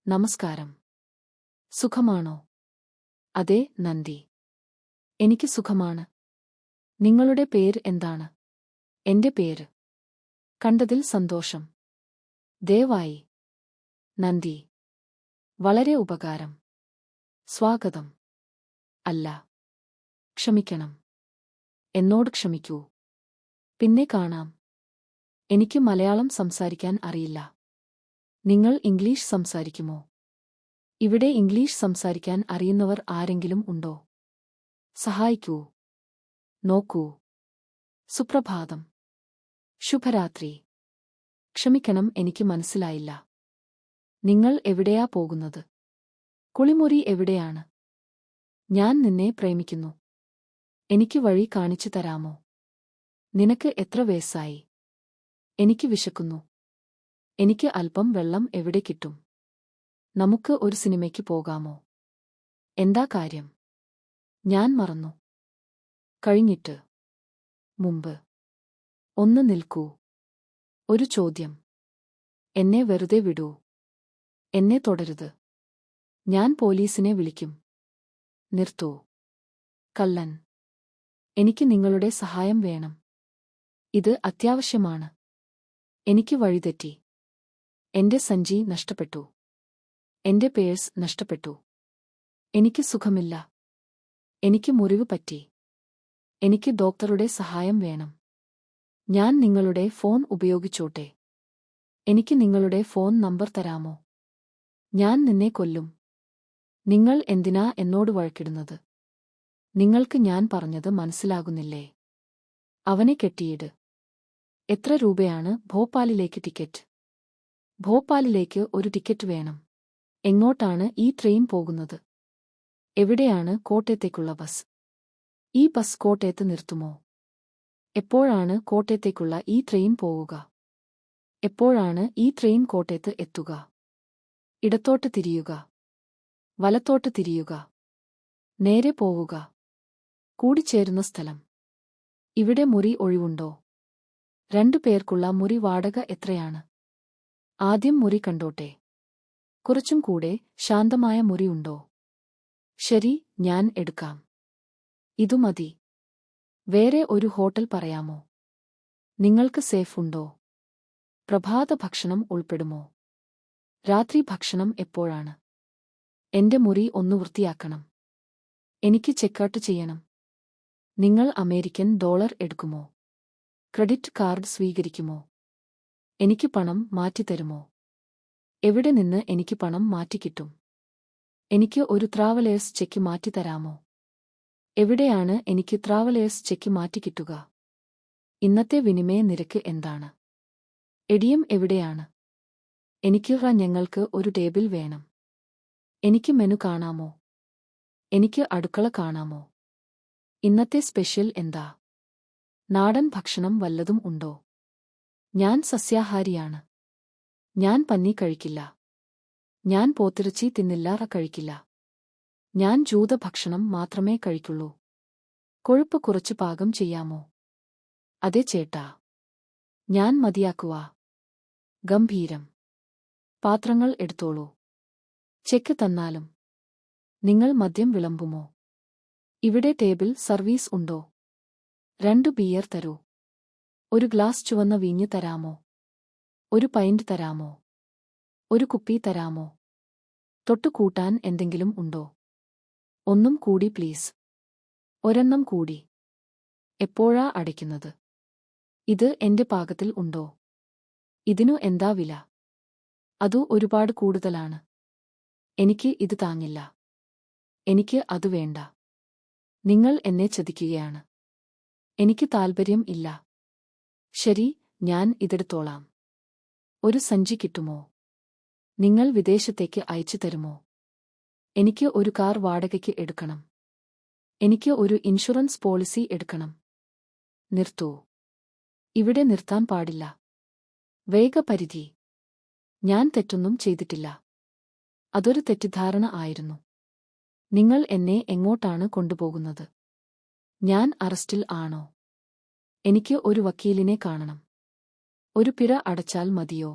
നമസ്കാരം. സുഖമാണോ? അതെ, നന്ദി. എനിക്ക് സുഖമാണ്. നിങ്ങളുടെ പേര് എന്താണ്? എന്റെ പേര്. കണ്ടതിൽ സന്തോഷം. ദയവായി. നന്ദി. വളരെ ഉപകാരം. സ്വാഗതം. അല്ല. ക്ഷമിക്കണം. എന്നോട് ക്ഷമിക്കൂ. പിന്നെ കാണാം. എനിക്ക് മലയാളം സംസാരിക്കാൻ അറിയില്ല. നിങ്ങൾ ഇംഗ്ലീഷ് സംസാരിക്കുമോ? ഇവിടെ ഇംഗ്ലീഷ് സംസാരിക്കാൻ അറിയുന്നവർ ആരെങ്കിലും ഉണ്ടോ? സഹായിക്കൂ. നോക്കൂ. സുപ്രഭാതം. ശുഭരാത്രി. ക്ഷമിക്കണം, എനിക്ക് മനസ്സിലായില്ല. നിങ്ങൾ എവിടെയാ പോകുന്നത്? കുളിമുറി എവിടെയാണ്? ഞാൻ നിന്നെ പ്രേമിക്കുന്നു. എനിക്ക് വഴി കാണിച്ചു തരാമോ? നിനക്ക് എത്ര വയസ്സായി? എനിക്ക് വിശക്കുന്നു. എനിക്ക് അല്പം വെള്ളം എവിടെ കിട്ടും? നമുക്ക് ഒരു സിനിമയ്ക്ക് പോകാമോ? എന്താ കാര്യം? ഞാൻ മറന്നു. കഴിഞ്ഞിട്ട്. മുമ്പ്. ഒന്ന് നിൽക്കൂ. ഒരു ചോദ്യം. എന്നെ വെറുതെ വിടൂ. എന്നെ തുടരുത്. ഞാൻ പോലീസിനെ വിളിക്കും. നിർത്തൂ. കള്ളൻ. എനിക്ക് നിങ്ങളുടെ സഹായം വേണം. ഇത് അത്യാവശ്യമാണ്. എനിക്ക് വഴിതെറ്റി. എന്റെ സഞ്ചി നഷ്ടപ്പെട്ടു. എന്റെ പേഴ്സ് നഷ്ടപ്പെട്ടു. എനിക്ക് സുഖമില്ല. എനിക്ക് മുറിവ് പറ്റി. എനിക്ക് ഡോക്ടറുടെ സഹായം വേണം. ഞാൻ നിങ്ങളുടെ ഫോൺ ഉപയോഗിച്ചോട്ടെ? എനിക്ക് നിങ്ങളുടെ ഫോൺ നമ്പർ തരാമോ? ഞാൻ നിന്നെ കൊല്ലും. നിങ്ങൾ എന്തിനാ എന്നോട് വഴക്കിടുന്നത്? നിങ്ങൾക്ക് ഞാൻ പറഞ്ഞത് മനസ്സിലാകുന്നില്ലേ? അവനെ കെട്ടിയിട്. എത്ര രൂപയാണ് ഭോപ്പാലിലേക്ക് ടിക്കറ്റ്? ഭോപ്പാലിലേക്ക് ഒരു ടിക്കറ്റ് വേണം. എങ്ങോട്ടാണ് ഈ ട്രെയിൻ പോകുന്നത്? എവിടെയാണ് കോട്ടയത്തേക്കുള്ള ബസ്? ഈ ബസ് കോട്ടയത്ത് നിർത്തുമോ? എപ്പോഴാണ് കോട്ടയത്തേക്കുള്ള ഈ ട്രെയിൻ പോവുക? എപ്പോഴാണ് ഈ ട്രെയിൻ കോട്ടയത്ത് എത്തുക? ഇടത്തോട്ട് തിരിയുക. വലത്തോട്ട് തിരിയുക. നേരെ പോവുക. കൂടിച്ചേരുന്ന സ്ഥലം. ഇവിടെ മുറി ഒഴിവുണ്ടോ? 2 പേർക്കുള്ള മുറി വാടക എത്രയാണ്? ആദ്യം മുറി കണ്ടോട്ടെ. കുറച്ചും കൂടെ ശാന്തമായ മുറിയുണ്ടോ? ശരി, ഞാൻ എടുക്കാം. ഇതു മതി. വേറെ ഒരു ഹോട്ടൽ പറയാമോ? നിങ്ങൾക്ക് സേഫ് ഉണ്ടോ? പ്രഭാത ഭക്ഷണം ഉൾപ്പെടുമോ? രാത്രി ഭക്ഷണം എപ്പോഴാണ്? എന്റെ മുറി ഒന്ന് വൃത്തിയാക്കണം. എനിക്ക് ചെക്കൗട്ട് ചെയ്യണം. നിങ്ങൾ അമേരിക്കൻ ഡോളർ എടുക്കുമോ? ക്രെഡിറ്റ് കാർഡ് സ്വീകരിക്കുമോ? എനിക്ക് പണം മാറ്റിത്തരുമോ? എവിടെ നിന്ന് എനിക്ക് പണം മാറ്റിക്കിട്ടും? എനിക്ക് ഒരു ട്രാവലേഴ്സ് ചെക്ക് മാറ്റിത്തരാമോ? എവിടെയാണ് എനിക്ക് ട്രാവലേഴ്സ് ചെക്ക് മാറ്റിക്കിട്ടുക? ഇന്നത്തെ വിനിമയ നിരക്ക് എന്താണ്? എടിഎം എവിടെയാണ്? എനിക്ക് ഞങ്ങൾക്ക് ഒരു ടേബിൾ വേണം. എനിക്ക് മെനു കാണാമോ? എനിക്ക് അടുക്കള കാണാമോ? ഇന്നത്തെ സ്പെഷ്യൽ എന്താ? നാടൻ ഭക്ഷണം വല്ലതും ഉണ്ടോ? ഞാൻ സസ്യാഹാരിയാണ്. ഞാൻ പന്നി കഴിക്കില്ല. ഞാൻ പോത്തിറച്ചി തിന്നില്ല. കഴിക്കില്ല. ഞാൻ ജൂതഭക്ഷണം മാത്രമേ കഴിക്കുള്ളൂ. കൊഴുപ്പ് കുറച്ച് പാകം ചെയ്യാമോ? അതെ ചേട്ടാ. ഞാൻ മതിയാക്കുവാ. ഗംഭീരം. പാത്രങ്ങൾ എടുത്തോളൂ. ചെക്ക് തന്നാലും. നിങ്ങൾ മദ്യം വിളമ്പുമോ? ഇവിടെ ടേബിൾ സർവീസ് ഉണ്ടോ? 2 ബിയർ തരൂ. ഒരു ഗ്ലാസ് ചുവന്ന വീഞ്ഞ് തരാമോ? ഒരു പൈന്റ് തരാമോ? ഒരു കുപ്പി തരാമോ? തൊട്ടുകൂട്ടാൻ എന്തെങ്കിലും ഉണ്ടോ? ഒന്നും കൂടി പ്ലീസ്. ഒരെണ്ണം കൂടി. എപ്പോഴാ അടയ്ക്കുന്നത്? ഇത് എന്റെ പാകത്തിൽ ഉണ്ടോ? ഇതിനു എന്താ വില? അതു ഒരുപാട് കൂടുതലാണ്. എനിക്ക് ഇത് താങ്ങില്ല. എനിക്ക് അത് വേണ്ട. നിങ്ങൾ എന്നെ ചതിക്കുകയാണ്. എനിക്ക് താൽപര്യം ഇല്ല. ശരി, ഞാൻ ഇതെടുത്തോളാം. ഒരു സഞ്ചി കിട്ടുമോ? നിങ്ങൾ വിദേശത്തേക്ക് അയച്ചു തരുമോ? എനിക്ക് ഒരു കാർ വാടകയ്ക്ക് എടുക്കണം. എനിക്ക് ഒരു ഇൻഷുറൻസ് പോളിസി എടുക്കണം. നിർത്തൂ. ഇവിടെ നിർത്താൻ പാടില്ല. വേഗപരിധി. ഞാൻ തെറ്റൊന്നും ചെയ്തിട്ടില്ല. അതൊരു തെറ്റിദ്ധാരണ ആയിരുന്നു. നിങ്ങൾ എന്നെ എങ്ങോട്ടാണ് കൊണ്ടുപോകുന്നത്? ഞാൻ അറസ്റ്റിൽ ആണോ? എനിക്ക് ഒരു വക്കീലിനെ കാണണം. ഒരു പിഴ അടച്ചാൽ മതിയോ?